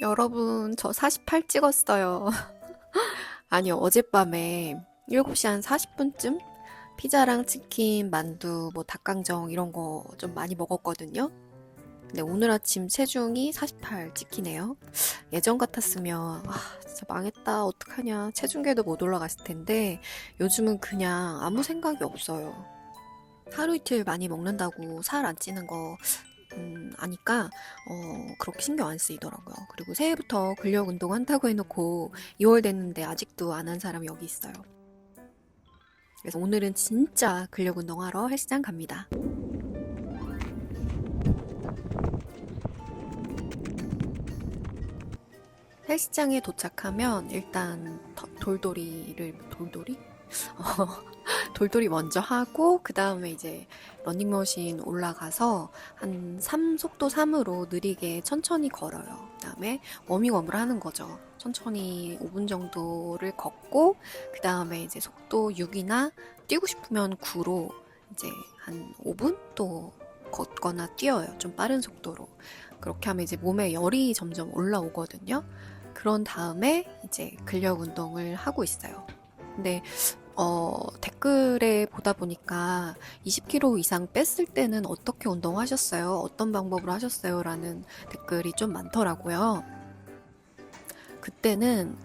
여러분, 저 48 찍었어요. 아니, 어젯밤에 7시 한 40분쯤 피자랑 치킨, 만두, 뭐 닭강정 이런 거 좀 많이 먹었거든요. 근데 오늘 아침 체중이 48 찍히네요. 예전 같았으면 진짜 망했다. 어떡하냐. 체중계도 못 올라갔을 텐데 요즘은 그냥 아무 생각이 없어요. 하루 이틀 많이 먹는다고 살 안 찌는 거 아니까 그렇게 신경 안 쓰이더라고요. 그리고 새해부터 근력 운동 한다고 해놓고 2월 됐는데 아직도 안 한 사람이 여기 있어요. 그래서 오늘은 진짜 근력 운동하러 헬스장 갑니다. 헬스장에 도착하면 일단 돌돌이? 돌돌이 먼저 하고 그 다음에 이제 러닝머신 올라가서 한 속도 3으로 느리게 천천히 걸어요. 그 다음에 워밍업을 하는 거죠. 천천히 5분 정도를 걷고 그 다음에 이제 속도 6이나 뛰고 싶으면 9로 이제 한 5분 또 걷거나 뛰어요. 좀 빠른 속도로. 그렇게 하면 이제 몸에 열이 점점 올라오거든요. 그런 다음에 이제 근력 운동을 하고 있어요. 근데 댓글에 보다 보니까 20kg 이상 뺐을 때는 어떻게 운동하셨어요? 어떤 방법으로 하셨어요? 라는 댓글이 좀 많더라고요. 그때는,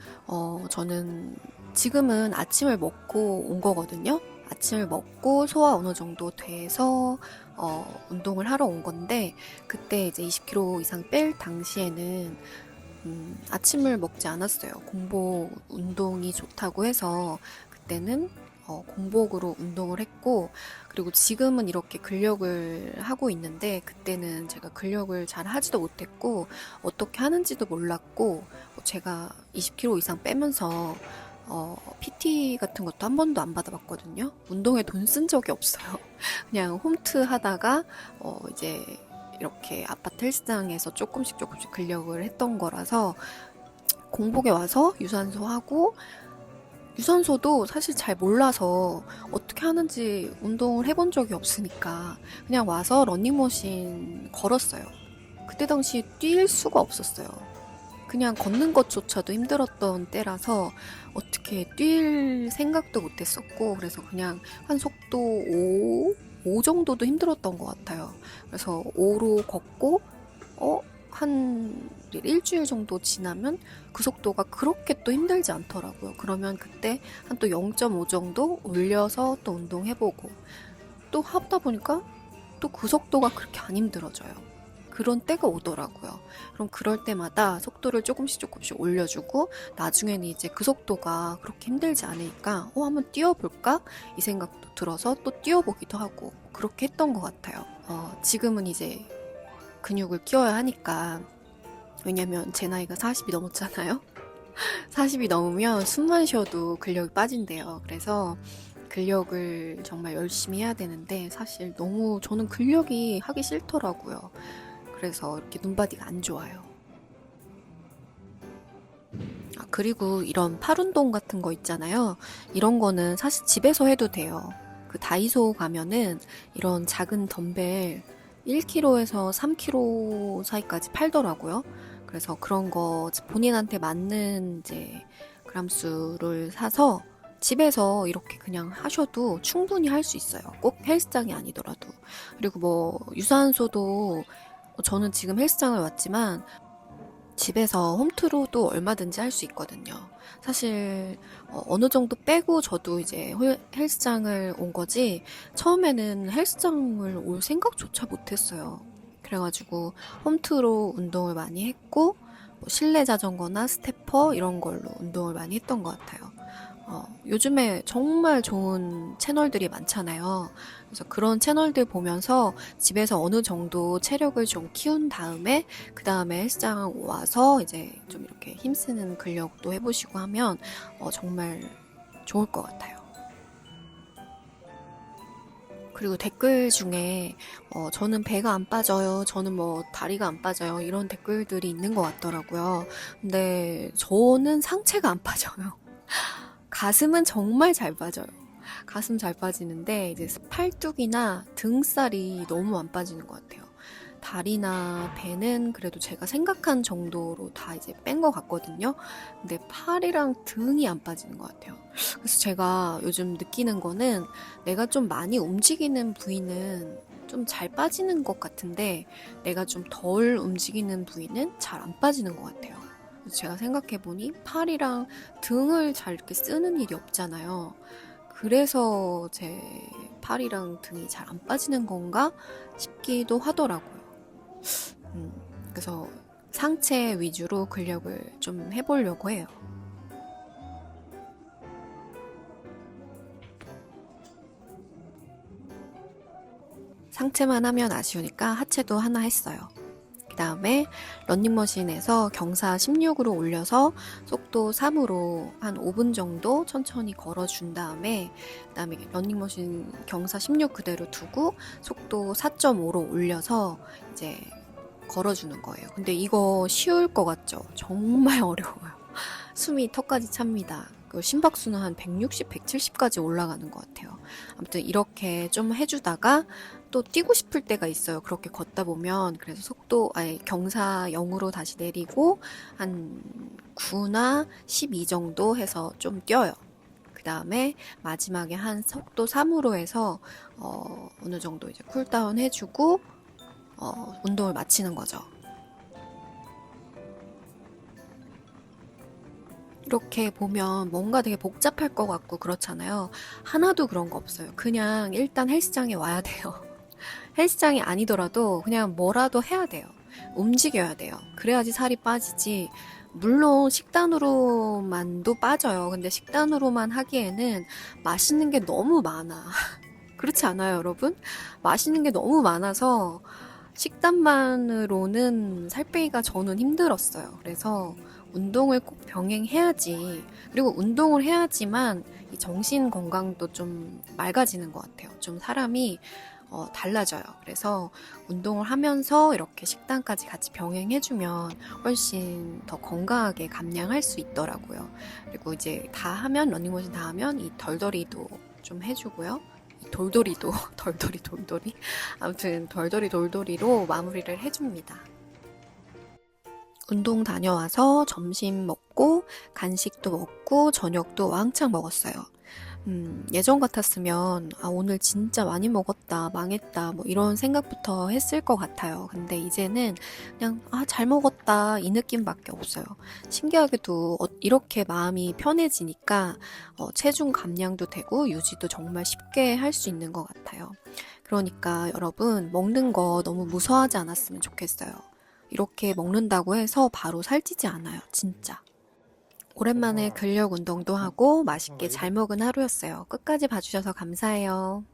저는 지금은 아침을 먹고 온 거거든요. 아침을 먹고 소화 어느 정도 돼서, 운동을 하러 온 건데, 그때 이제 20kg 이상 뺄 당시에는 아침을 먹지 않았어요. 공복 운동이 좋다고 해서 그때는 공복으로 운동을 했고, 그리고 지금은 이렇게 근력을 하고 있는데, 그때는 제가 근력을 잘 하지도 못했고, 어떻게 하는지도 몰랐고, 제가 20kg 이상 빼면서 PT 같은 것도 한 번도 안 받아봤거든요. 운동에 돈 쓴 적이 없어요. 그냥 홈트 하다가 이제 이렇게 아파트 헬스장에서 조금씩 근력을 했던 거라서 공복에 와서 유산소 하고 유산소도 사실 잘 몰라서 어떻게 하는지 운동을 해본 적이 없으니까 그냥 와서 러닝머신 걸었어요. 그때 당시 뛸 수가 없었어요. 그냥 걷는 것조차도 힘들었던 때라서 어떻게 뛸 생각도 못했었고 그래서 그냥 한 속도 5 정도도 힘들었던 것 같아요. 그래서 5로 걷고 한 일주일 정도 지나면 그 속도가 그렇게 또 힘들지 않더라고요. 그러면 그때 한 또 0.5 정도 올려서 또 운동해보고 또 하다 보니까 또 그 속도가 그렇게 안 힘들어져요. 그런 때가 오더라고요. 그럼 그럴 때마다 속도를 조금씩 올려주고 나중에는 이제 그 속도가 그렇게 힘들지 않으니까 한번 뛰어볼까? 이 생각도 들어서 또 뛰어보기도 하고 그렇게 했던 것 같아요. 지금은 이제 근육을 키워야 하니까 왜냐면 제 나이가 40이 넘었잖아요. 40이 넘으면 숨만 쉬어도 근력이 빠진대요. 그래서 근력을 정말 열심히 해야 되는데 사실 너무 저는 근력이 하기 싫더라고요. 그래서 이렇게 눈바디가 안 좋아요. 그리고 이런 팔 운동 같은 거 있잖아요. 이런 거는 사실 집에서 해도 돼요. 그 다이소 가면은 이런 작은 덤벨 1kg에서 3kg 사이까지 팔더라고요. 그래서 그런 거 본인한테 맞는 이제 그람수를 사서 집에서 이렇게 그냥 하셔도 충분히 할 수 있어요. 꼭 헬스장이 아니더라도. 그리고 뭐 유산소도 저는 지금 헬스장을 왔지만 집에서 홈트로도 얼마든지 할 수 있거든요. 사실 어느 정도 빼고 저도 이제 헬스장을 온 거지 처음에는 헬스장을 올 생각조차 못했어요. 그래가지고 홈트로 운동을 많이 했고 뭐 실내 자전거나 스태퍼 이런 걸로 운동을 많이 했던 것 같아요. 요즘에 정말 좋은 채널들이 많잖아요. 그래서 그런 채널들 보면서 집에서 어느 정도 체력을 좀 키운 다음에, 그 다음에 헬스장 와서 이제 좀 이렇게 힘쓰는 근력도 해보시고 하면, 정말 좋을 것 같아요. 그리고 댓글 중에, 저는 배가 안 빠져요. 저는 뭐 다리가 안 빠져요. 이런 댓글들이 있는 것 같더라고요. 근데 저는 상체가 안 빠져요. 가슴은 정말 잘 빠져요. 가슴 잘 빠지는데 이제 팔뚝이나 등살이 너무 안 빠지는 것 같아요. 다리나 배는 그래도 제가 생각한 정도로 다 이제 뺀 것 같거든요. 근데 팔이랑 등이 안 빠지는 것 같아요. 그래서 제가 요즘 느끼는 거는 내가 좀 많이 움직이는 부위는 좀 잘 빠지는 것 같은데 내가 좀 덜 움직이는 부위는 잘 안 빠지는 것 같아요. 그래서 제가 생각해보니 팔이랑 등을 잘 이렇게 쓰는 일이 없잖아요. 그래서 제 팔이랑 등이 잘 안 빠지는 건가 싶기도 하더라고요. 음, 그래서 상체 위주로 근력을 좀 해보려고 해요. 상체만 하면 아쉬우니까 하체도 하나 했어요. 그 다음에 러닝머신에서 경사 16으로 올려서 속도 3으로 한 5분 정도 천천히 걸어준 다음에 그 다음에 러닝머신 경사 16 그대로 두고 속도 4.5로 올려서 이제 걸어주는 거예요. 근데 이거 쉬울 것 같죠? 정말 어려워요. 숨이 턱까지 찹니다. 그 심박수는 한 160, 170까지 올라가는 것 같아요. 아무튼 이렇게 좀 해주다가 또 뛰고 싶을 때가 있어요. 그렇게 걷다 보면. 그래서 경사 0으로 다시 내리고 한 9나 12 정도 해서 좀 뛰어요. 그 다음에 마지막에 한 속도 3으로 해서 어느 정도 이제 쿨다운 해주고 운동을 마치는 거죠. 이렇게 보면 뭔가 되게 복잡할 것 같고 그렇잖아요. 하나도 그런 거 없어요. 그냥 일단 헬스장에 와야 돼요. 헬스장이 아니더라도 그냥 뭐라도 해야 돼요. 움직여야 돼요. 그래야지 살이 빠지지. 물론 식단으로만도 빠져요. 근데 식단으로만 하기에는 맛있는 게 너무 많아. 그렇지 않아요, 여러분? 맛있는 게 너무 많아서 식단만으로는 살 빼기가 저는 힘들었어요. 그래서 운동을 꼭 병행해야지. 그리고 운동을 해야지만 이 정신 건강도 좀 맑아지는 것 같아요. 좀 사람이 달라져요. 그래서 운동을 하면서 이렇게 식단까지 같이 병행해주면 훨씬 더 건강하게 감량할 수 있더라고요. 그리고 이제 다 하면, 러닝머신 다 하면 이 덜덜이도 좀 해주고요. 돌돌이도 덜덜이 돌돌이 아무튼 덜덜이 돌돌이로 마무리를 해줍니다. 운동 다녀와서 점심 먹고 간식도 먹고 저녁도 왕창 먹었어요. 예전 같았으면 오늘 진짜 많이 먹었다, 망했다 뭐 이런 생각부터 했을 것 같아요. 근데 이제는 그냥 잘 먹었다 이 느낌밖에 없어요. 신기하게도 이렇게 마음이 편해지니까 체중 감량도 되고 유지도 정말 쉽게 할 수 있는 것 같아요. 그러니까 여러분 먹는 거 너무 무서워하지 않았으면 좋겠어요. 이렇게 먹는다고 해서 바로 살찌지 않아요, 진짜. 오랜만에 근력 운동도 하고 맛있게 잘 먹은 하루였어요. 끝까지 봐주셔서 감사해요.